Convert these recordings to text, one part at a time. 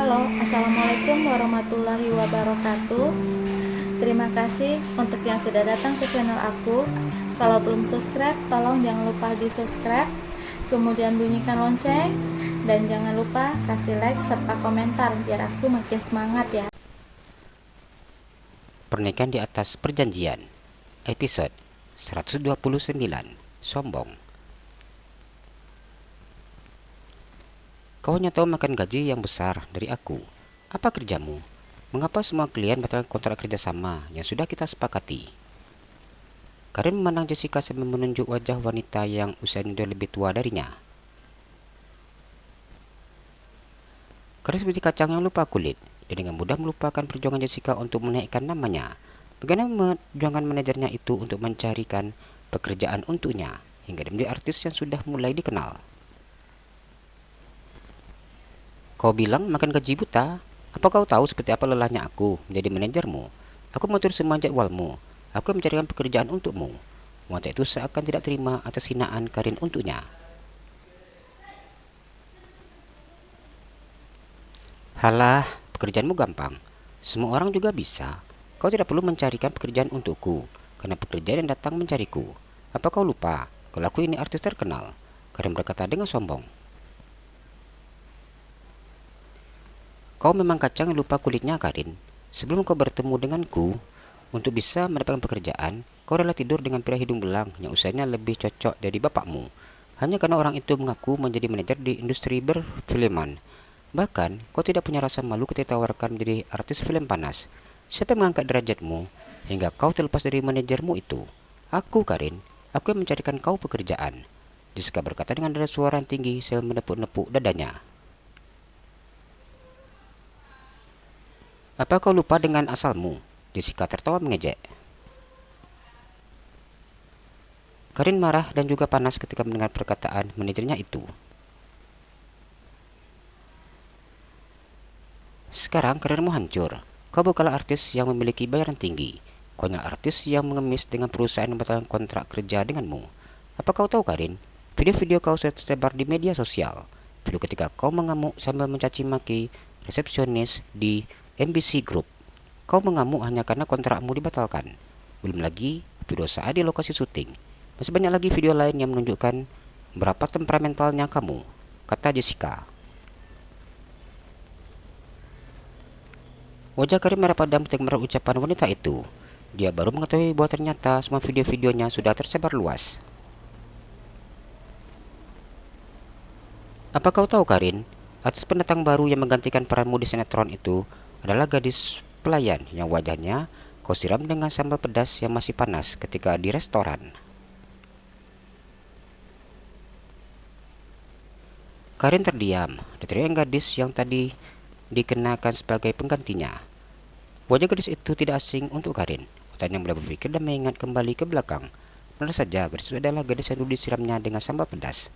Halo, Assalamualaikum warahmatullahi wabarakatuh. Terima kasih untuk yang sudah datang ke channel aku. Kalau belum subscribe, tolong jangan lupa di subscribe, kemudian bunyikan lonceng, dan jangan lupa kasih like serta komentar biar aku makin semangat ya. Pernikahan di atas perjanjian, episode 129, sombong. Kau hanya tahu makan gaji yang besar dari aku. Apa kerjamu? Mengapa semua klien batalkan kontrak kerjasama yang sudah kita sepakati? Karin memandang Jessica sambil menunjuk wajah wanita yang usianya jauh lebih tua darinya. Karin seperti kacang yang lupa kulit, dan dengan mudah melupakan perjuangan Jessica untuk menaikkan namanya. Bagaimana perjuangan manajernya itu untuk mencarikan pekerjaan untuknya, hingga dia menjadi artis yang sudah mulai dikenal. Kau bilang makan gaji buta? Apa kau tahu seperti apa lelahnya aku menjadi manajermu? Aku mengatur semua jadwalmu. Aku mencarikan pekerjaan untukmu. Wanita itu seakan tidak terima atas hinaan Karin untuknya. Halah, pekerjaanmu gampang. Semua orang juga bisa. Kau tidak perlu mencarikan pekerjaan untukku, karena pekerjaan yang datang mencariku. Apa kau lupa kalau aku ini artis terkenal? Karin berkata dengan sombong. Kau memang kacang yang lupa kulitnya, Karin. Sebelum kau bertemu denganku, untuk bisa mendapatkan pekerjaan, kau rela tidur dengan pria hidung belang yang usianya lebih cocok dari bapakmu. Hanya karena orang itu mengaku menjadi manajer di industri perfilman. Bahkan, kau tidak punya rasa malu ketika ditawarkan menjadi artis film panas. Siapa yang mengangkat derajatmu hingga kau terlepas dari manajermu itu? Aku, Karin. Aku yang mencarikan kau pekerjaan. Jessica berkata dengan nada suara yang tinggi sambil menepuk-nepuk dadanya. Apa kau lupa dengan asalmu? Jessica tertawa mengejek. Karin marah dan juga panas ketika mendengar perkataan manajernya itu. Sekarang karirmu hancur. Kau bukanlah artis yang memiliki bayaran tinggi. Kau adalah artis yang mengemis dengan perusahaan yang membatalkan kontrak kerja denganmu. Apa kau tahu, Karin? Video-video kau sudah tersebar di media sosial. Video ketika kau mengamuk sambil mencaci maki resepsionis di MBC Group. Kau mengamuk hanya karena kontrakmu dibatalkan. Belum lagi video saat di lokasi syuting. Masih banyak lagi video lain yang menunjukkan berapa temperamentalnya kamu, kata Jessica. Wajah Karim merah padam ketika mendengar ucapan wanita itu. Dia baru mengetahui bahwa ternyata semua video-videonya sudah tersebar luas. Apa kau tahu, Karin? Artis pendatang baru yang menggantikan peranmu di sinetron itu adalah gadis pelayan yang wajahnya kau siram dengan sambal pedas yang masih panas ketika di restoran. Karin terdiam. Diteriak gadis yang tadi dikenakan sebagai penggantinya. Wajah gadis itu tidak asing untuk Karin. Otaknya mulai berpikir dan mengingat kembali ke belakang. Benar saja, gadis itu adalah gadis yang dulu disiramnya dengan sambal pedas.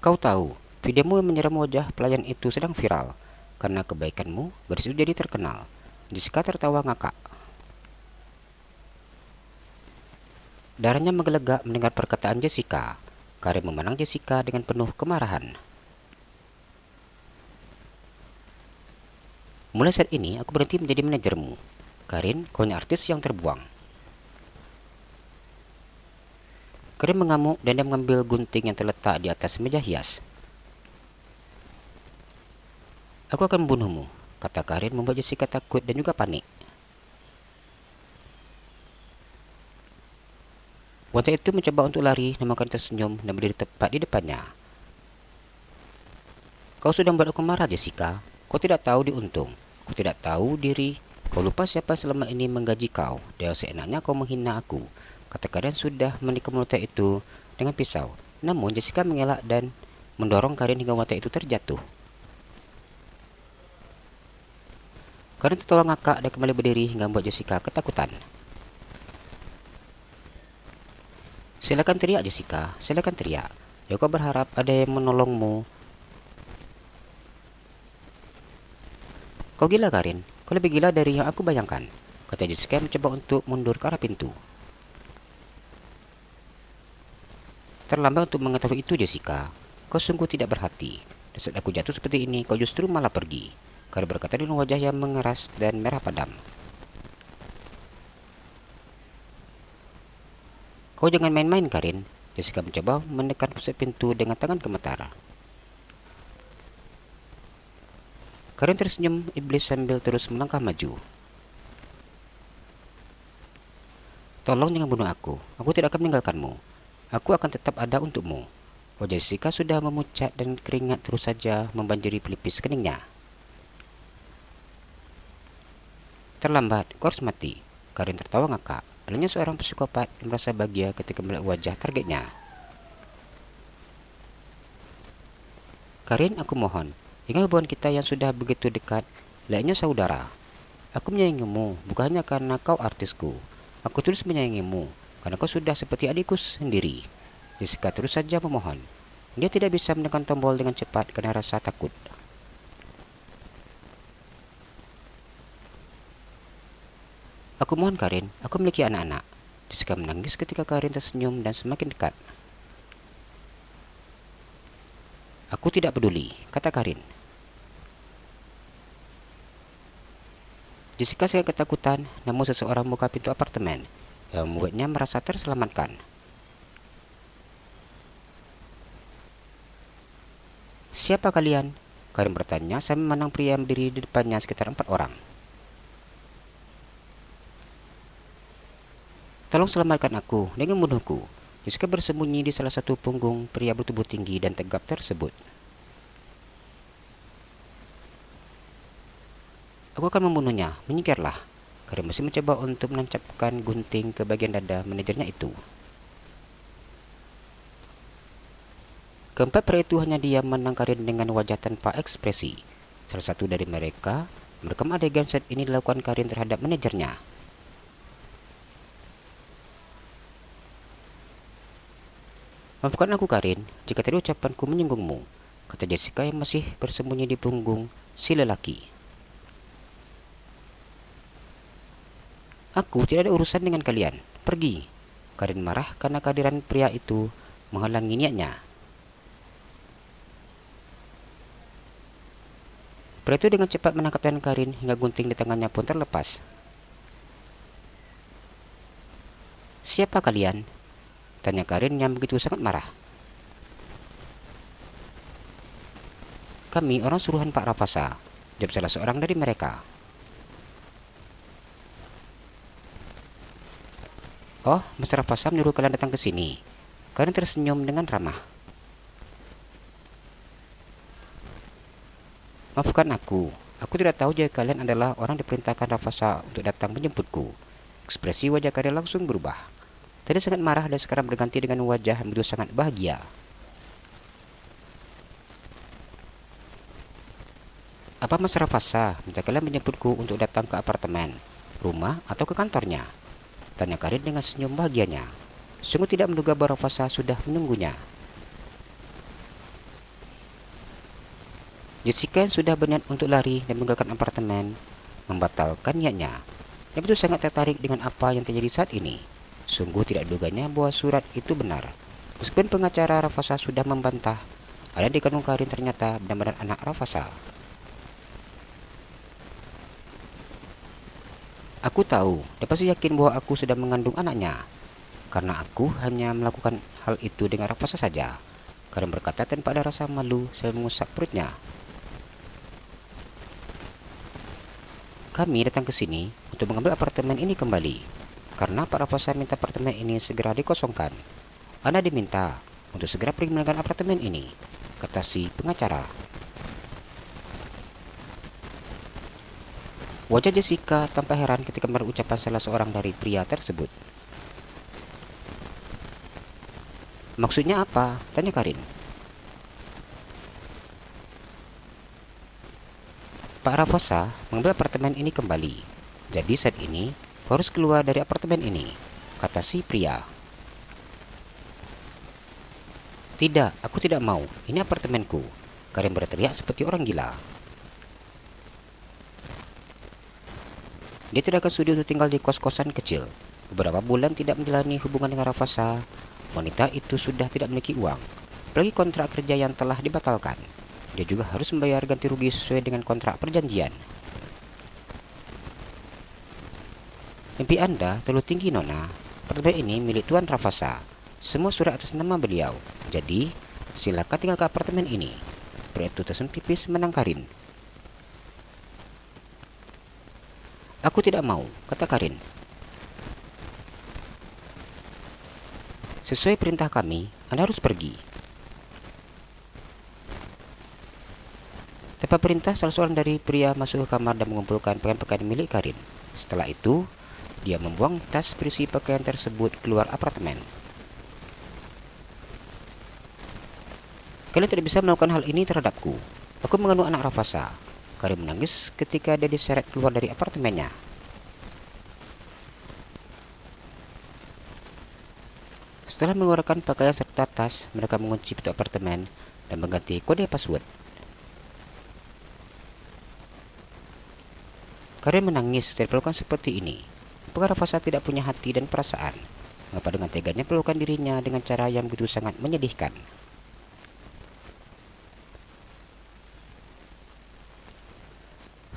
Kau tahu, videomu yang menyiram wajah pelayan itu sedang viral. Karena kebaikanmu, gadis itu jadi terkenal. Jessica tertawa ngakak. Darahnya menggelegak mendengar perkataan Jessica. Karin memandang Jessica dengan penuh kemarahan. Mulai saat ini, aku berhenti menjadi manajermu. Karin, kau hanya artis yang terbuang. Karin mengamuk dan dia mengambil gunting yang terletak di atas meja hias. Aku akan membunuhmu, kata Karin membuat Jessica takut dan juga panik. Wanita itu mencoba untuk lari, namun Karin tersenyum dan berdiri tepat di depannya. Kau sudah membuat aku marah, Jessica. Kau tidak tahu diuntung. Kau tidak tahu diri. Kau lupa siapa selama ini menggaji kau. Dan seenaknya kau menghina aku. Kata Karin sudah menikam wanita itu dengan pisau. Namun Jessica mengelak dan mendorong Karin hingga wanita itu terjatuh. Karin tertawa ngakak dan kembali berdiri hingga membuat Jessica ketakutan. Silakan teriak, Jessica. Silakan teriak. Ya, kau berharap ada yang menolongmu. Kau gila, Karin. Kau lebih gila dari yang aku bayangkan, kata Jessica mencoba untuk mundur ke arah pintu. Terlambat untuk mengetahui itu, Jessica. kau sungguh tidak berhati. Dan saat aku jatuh seperti ini, kau justru malah pergi. Karin berkata dengan wajah yang mengeras dan merah padam. Kau jangan main-main, Karin. Jessica mencoba menekan pusat pintu dengan tangan gemetar. Karin tersenyum iblis sambil terus melangkah maju. Tolong jangan bunuh aku. Aku tidak akan meninggalkanmu. Aku akan tetap ada untukmu. Wajah Jessica sudah memucat dan keringat terus saja membanjiri pelipis keningnya. Terlambat, kau harus mati. Karin tertawa ngakak. Adanya seorang psikopat yang merasa bahagia ketika melihat wajah targetnya. Karin, aku mohon. Ingat hubungan kita yang sudah begitu dekat, layaknya saudara. Aku menyayangimu, bukan hanya karena kau artisku. Aku terus menyayangimu, karena kau sudah seperti adikku sendiri. Jessica terus saja memohon. Dia tidak bisa menekan tombol dengan cepat karena rasa takut. Aku mohon, Karin, aku memiliki anak-anak. Jessica menangis ketika Karin tersenyum dan semakin dekat. Aku tidak peduli, kata Karin. Jessica sangat ketakutan, namun seseorang membuka pintu apartemen yang membuatnya merasa terselamatkan. Siapa kalian? Karin bertanya sambil memandang pria yang berdiri di depannya sekitar 4 orang. Tolong selamatkan aku, dengan membunuhku. Jessica bersembunyi di salah satu punggung pria bertubuh tinggi dan tegap tersebut. Aku akan membunuhnya, menyingkirlah. Karin masih mencoba untuk menancapkan gunting ke bagian dada manajernya itu. Keempat pria itu hanya diam menang Karin dengan wajah tanpa ekspresi. Salah satu dari mereka merekam adegan saat ini dilakukan Karin terhadap manajernya. Maafkan aku, Karin, jika tadi ucapanku menyinggungmu, kata Jessica yang masih bersembunyi di punggung si lelaki. Aku tidak ada urusan dengan kalian. Pergi. Karin marah karena kehadiran pria itu menghalangi niatnya. Pria itu dengan cepat menangkap tangan Karin hingga gunting di tangannya pun terlepas. Siapa kalian? Tanya Karin yang begitu sangat marah. Kami orang suruhan Pak Rafasa, jawab salah seorang dari mereka. Oh, Mas Rafasa menyuruh kalian datang ke sini. Karin tersenyum dengan ramah. Maafkan aku tidak tahu jika kalian adalah orang diperintahkan Rafasa untuk datang menjemputku. Ekspresi wajah Karin langsung berubah. Tadi sangat marah dan sekarang berganti dengan wajah yang begitu sangat bahagia. Apa Mas Rafasa minta kalian menjemputku untuk datang ke apartemen, rumah, atau ke kantornya? Tanya Karin dengan senyum bahagianya. Sungguh tidak menduga bahwa Rafasa sudah menunggunya. Jessica yang sudah berniat untuk lari dan meninggalkan apartemen membatalkan niatnya. Dia begitu sangat tertarik dengan apa yang terjadi saat ini. Sungguh tidak duganya bahwa surat itu benar. Meskipun pengacara Rafasa sudah membantah, ada di kandung Karin ternyata benar-benar anak Rafasa. Aku tahu, dia pasti yakin bahwa aku sudah mengandung anaknya. Karena aku hanya melakukan hal itu dengan Rafasa saja. Karin berkata tanpa ada rasa malu sambil mengusap perutnya. Kami datang ke sini untuk mengambil apartemen ini kembali. Karena Pak Rafasa minta apartemen ini segera dikosongkan. Anda diminta untuk segera pergi meninggalkan apartemen ini, kata si pengacara. Wajah Jessica tampak heran ketika mendengar ucapan salah seorang dari pria tersebut. Maksudnya apa? Tanya Karin. Pak Rafasa mengambil apartemen ini kembali. Jadi saat ini kau harus keluar dari apartemen ini, kata si pria. Tidak, aku tidak mau. Ini apartemenku. Karin berteriak seperti orang gila. Dia tidak akan sudi untuk tinggal di kos-kosan kecil. Beberapa bulan tidak menjalani hubungan dengan Rafasa, wanita itu sudah tidak memiliki uang. apalagi kontrak kerja yang telah dibatalkan. Dia juga harus membayar ganti rugi sesuai dengan kontrak perjanjian. Mimpi Anda terlalu tinggi, Nona. Apartemen ini milik Tuan Rafasa. Semua surat atas nama beliau. Jadi, silakan tinggal ke apartemen ini. Pria itu tersenyum tipis menang Karin. Aku tidak mau, kata Karin. Sesuai perintah kami, Anda harus pergi. Tanpa perintah, salah seorang dari pria masuk ke kamar dan mengumpulkan pakaian-pakaian milik Karin. Setelah itu, dia membuang tas berisi pakaian tersebut keluar apartemen. Kalian tidak bisa melakukan hal ini terhadapku. Aku mengandung anak Rafasa. Karin menangis ketika dia diseret keluar dari apartemennya. Setelah mengeluarkan pakaian serta tas, mereka mengunci pintu apartemen dan mengganti kode password. Karin menangis setelah perlakuan seperti ini. Apakah Rafasa tidak punya hati dan perasaan? Mengapa dengan teganya perlukan dirinya dengan cara yang begitu sangat menyedihkan?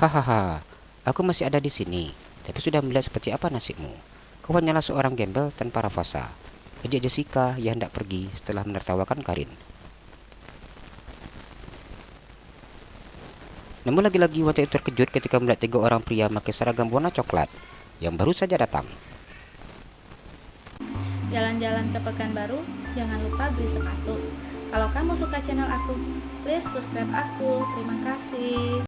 Hahaha, aku masih ada di sini, tapi sudah melihat seperti apa nasibmu. Kau hanyalah seorang gembel tanpa Rafasa. Ejek Jessica yang hendak pergi setelah menertawakan Karin. Namun lagi-lagi wanita itu terkejut ketika melihat 3 orang pria memakai seragam warna coklat yang baru saja datang. Jalan-jalan ke Pekanbaru, jangan lupa beli sepatu. Kalau kamu suka channel aku, please subscribe aku. Terima kasih.